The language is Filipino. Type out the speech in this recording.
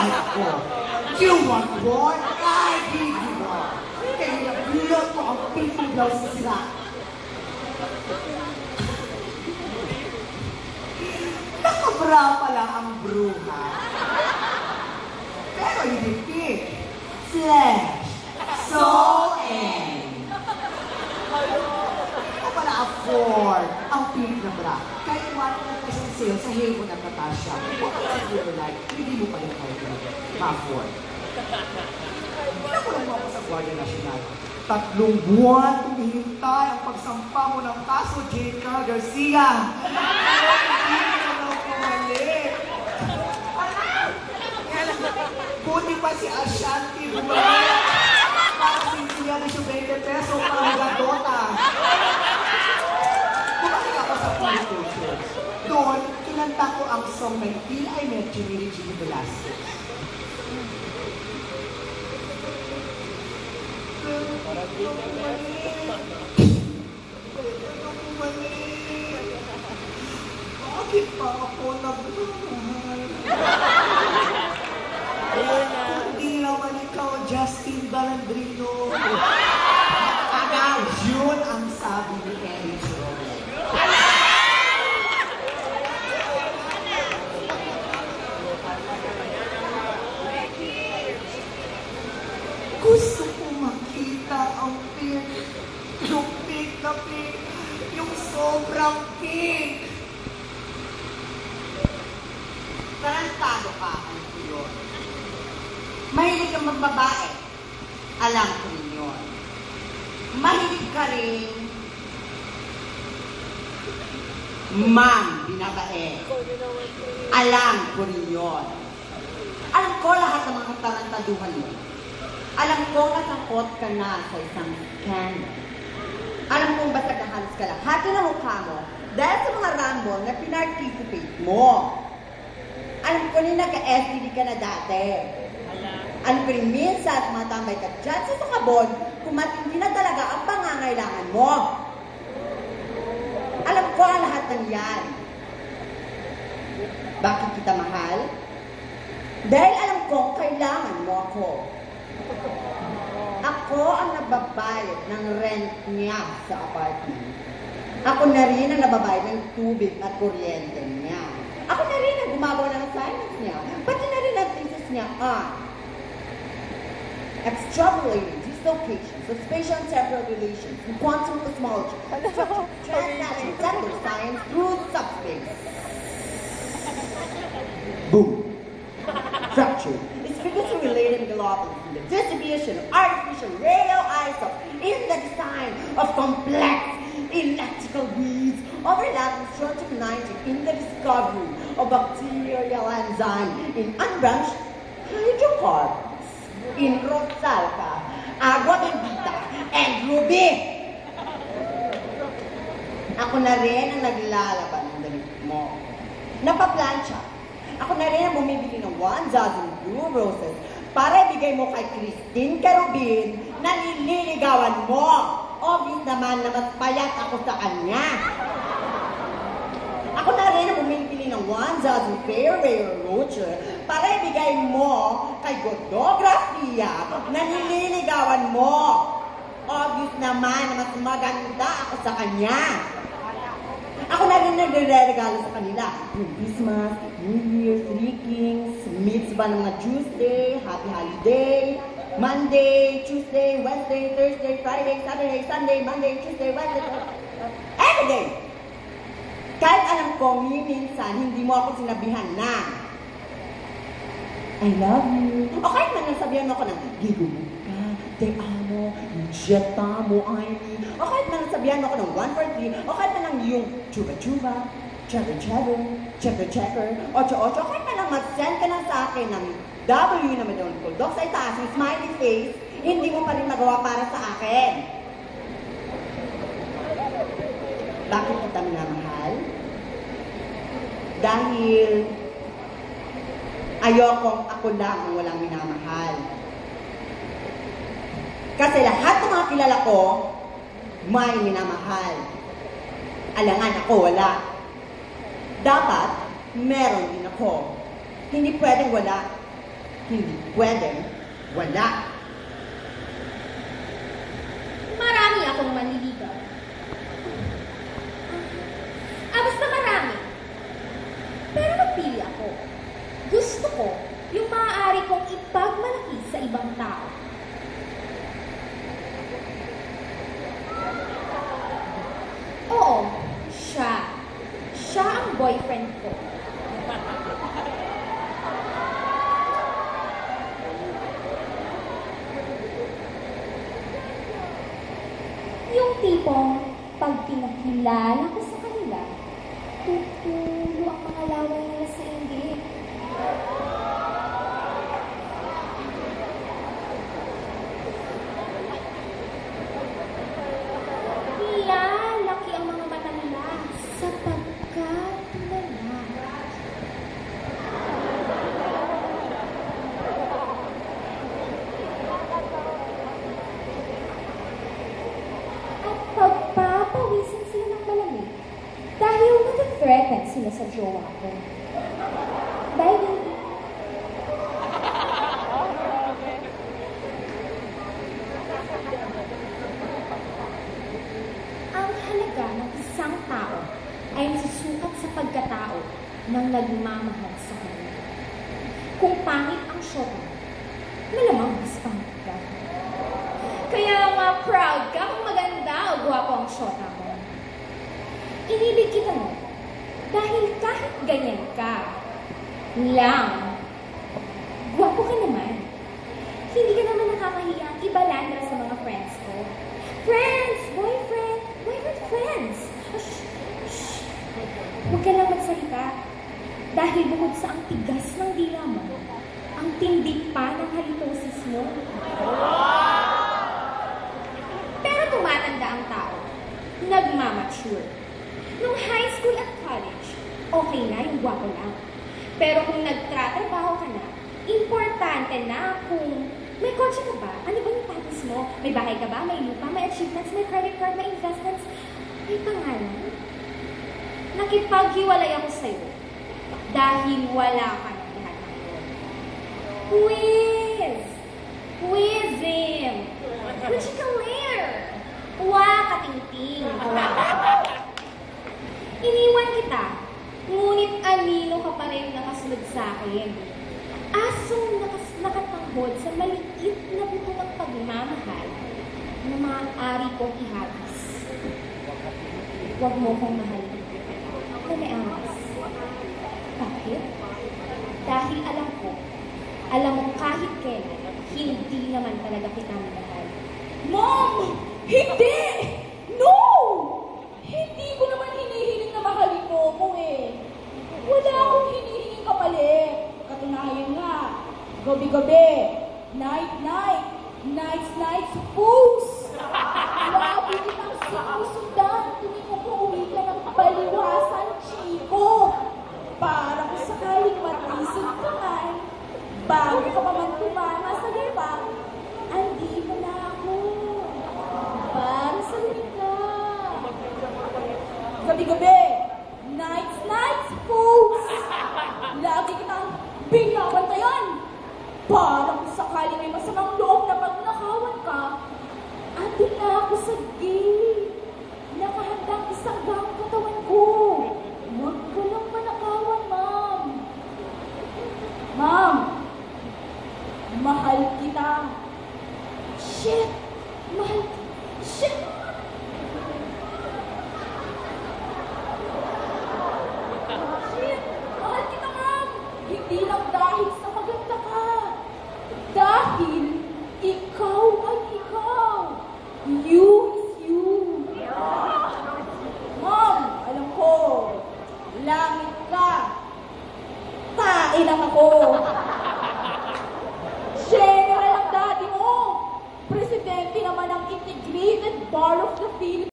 Dahil ako, you want war? I give you war. Kaya nabulot ko ang pink blouse sila. Nakabra pala ang bruha. Pero hindi pink. Flesh. Soul and. Ako pala afford ang pink na bra. Kahit 100 pesos sale sa Hego na Natasha. What else do you like? Hindi mo pala kayo ma-afford. Nakulang mo ako sa Guardia Nacional. 3 buwan tumihintay ang pagsampa mo ng kaso, J. Carl Garcia. Hindi ka na pumalik. Buti pa si Ashanti bumalik. Para sinsiya na siya 20 peso para gadota. Bumalik ako sa Philippines. Doon, kinanta ko ang song na Till I Met You ni Jimmy Velasquez. Bakit pa ako nagmamahal? Hindi naman ikaw, Justin Balandrino. Yun ang sabi ni Eric Rowan. Gusto ko makita ang pink. Yung pink na pink. Yung sobrang pink. Tarantado ka, ano ko yun. Mahilig kang magbabae. Alam ko rin yun. Mahilig ka rin binabae. Alam ko rin yun. Alam ko lahat ng mga tarantaduhan yun. Alam ko nasangkot ka na sa isang scandal. Alam kong basta kahalos ka lang. Hati na mukha mo dahil sa mga rumble na pinarticipate mo. Alam ko rin nagka-STD ka na dati. Alam ko rin minsan tumatambay ka dyan sa sakabon kung matindi na talaga ang pangangailangan mo. Alam ko ang lahat ng yan. Bakit kita mahal? Dahil alam kong kailangan mo ako. Ako ang nababayad ng rent niya sa apartment. Ako na rin ang nababayad ng tubig at kuryente niya. Ako na rin ang gumagawa ng assignments niya. Pati na rin ang thesis niya extrapolating dislocations of spatial and temporal relations in quantum cosmology, transnational gender science through subspace. Boom. Fracture is frequently related in globalism, the distribution of artificial radioisotopes in the design of complex electrical beads overlapping structure 90 in the discovery of bacterial enzyme in unbranched hydrocarbons in Rosalca, agua bendita, and ruby. Ako na rin ang naglalaban ng damit mo. Napaplansya. Ako na rin ang bumibili ng 1 dozen blue roses para ibigay mo kay Christine Carubin na nililigawan mo. Obvious naman na mas payat ako sa kanya. Ako na rin ang bumibili ng 1 dozen Ferrero Rocher para ibigay mo kay Godot Gracia na nililigawan mo. Obvious naman na mas maganda ako sa kanya. Ako na rin nagre-regalo sa kanila. Yung Christmas, New Year, Three Kings, Mitzvah ng mga Tuesday, Happy Holiday, Monday, Tuesday, Wednesday, Thursday, Friday, Saturday, Sunday, Monday, Tuesday, Wednesday, every day. Kahit alam ko, minsan, hindi mo ako sinabihan na I love you. O kahit man nasabihan mo ako ng gigo ka, te amo, jeta mo, Amy. O kahit man nasabihan mo ako ng 143, o kahit man ng yung chuba-chuba, checker-checker, checker-checker, ocho-ocho, o kahit man lang mag-send ka lang sa akin ng W na madon dog sa itaas, yung smiley face, hindi mo pa rin magawa para sa akin. Bakit kita minamahal? Dahil ayokong ako lang ang walang minamahal. Kasi lahat ng mga kilala ko, may minamahal. Alangan ako, wala. Dapat, meron din ako. Hindi pwedeng wala. Hindi pwedeng wala. Marami akong manliligaw. Basta marami. Pero napili ako. Gusto ko yung maaari kong ipagmalaki sa ibang tao. Oo, siya. Siya ang boyfriend ko. Yung tipong pag pinakilala ko sa kanila, tutulo ang mga laway nila sa inggit. Lalaki ang mga mata nila sapagkat tulala. At pagpapawisan sila ng malamig dahil nag-threaten sila sa jowa ko. Dahil hindi. Ang halaga ng isang tao ay nasusukat sa pagkatao ng nagmamahal sa kanya. Kung pangit ang syota, malamang mas pangit ka. Kaya nga proud ka kung maganda o gwapo ang syota mo. Inibig kita mo dahil kahit ganyan ka lang, gwapo ka naman. Hindi ka naman nakakahiya ang ibalandra sa mga friends ko. Friends! Boyfriend! Boyfriend friends! Shh! Shh! Huwag ka lang magsalita. Dahil bukod sa ang tigas ng dila mo, ang tindi pa ng halitosis mo. Pero tumatanda ang tao. Nagmamature. Nung high school at college, okay na yung gwapo lang. Pero kung nagtratrabaho ka na, importante na kung may kotse ka ba? Ano ba yung status mo? May bahay ka ba? May lupa? May achievements? May credit card? May investments? May pangalan? Nakipaghiwalay ako sa'yo dahil wala ka ng lahat ng yun. Quiz! Quizim! Richicalair! Wakatingting! Iniwan kita, ngunit anino ka pa rin nakasunod sa akin. Asong nakatanghod sa maliit na buto ng pagmamahal na maaari kong ihagis. Huwag mo kong mahalin na may angas. Bakit? Dahil alam mo kahit kailan, hindi naman talaga kita minahal. Mom! Hindi! No! Hindi ko naman hinihiling na mahalin mo ako eh. Wala akong hinihiling kapalit. Katunayan nga, gabi-gabi, night-night, nights-nights, fools! Labi kitang sinusundan tuwing umuwi ka ng baliwasan, Chico. Para kung sakaling matisod ka man, bago ka pa man tumama sa gabang, andito na ako. Para sa ka. Gabi-gabi, nights-nights, fools! Lagi kitang binabantayan. Para kung sakaling may masamang loob na pagnakawan ka, andun na ako sa gilid. Nakahandang isang gang katawan ko. Huwag ka lang manakawan, Ma'am. Ma'am, mahal kita. Shit! Mahal kita. Shit! Shit! Mahal kita, Ma'am. Hindi lang dahil sa maganda ka. Dahil ikaw ay ikaw. You is you. Ma'am, alam ko, langit ka. Tae lang ako. General ang daddy mo. Presidente naman ng Integrated Bar of the Philippines.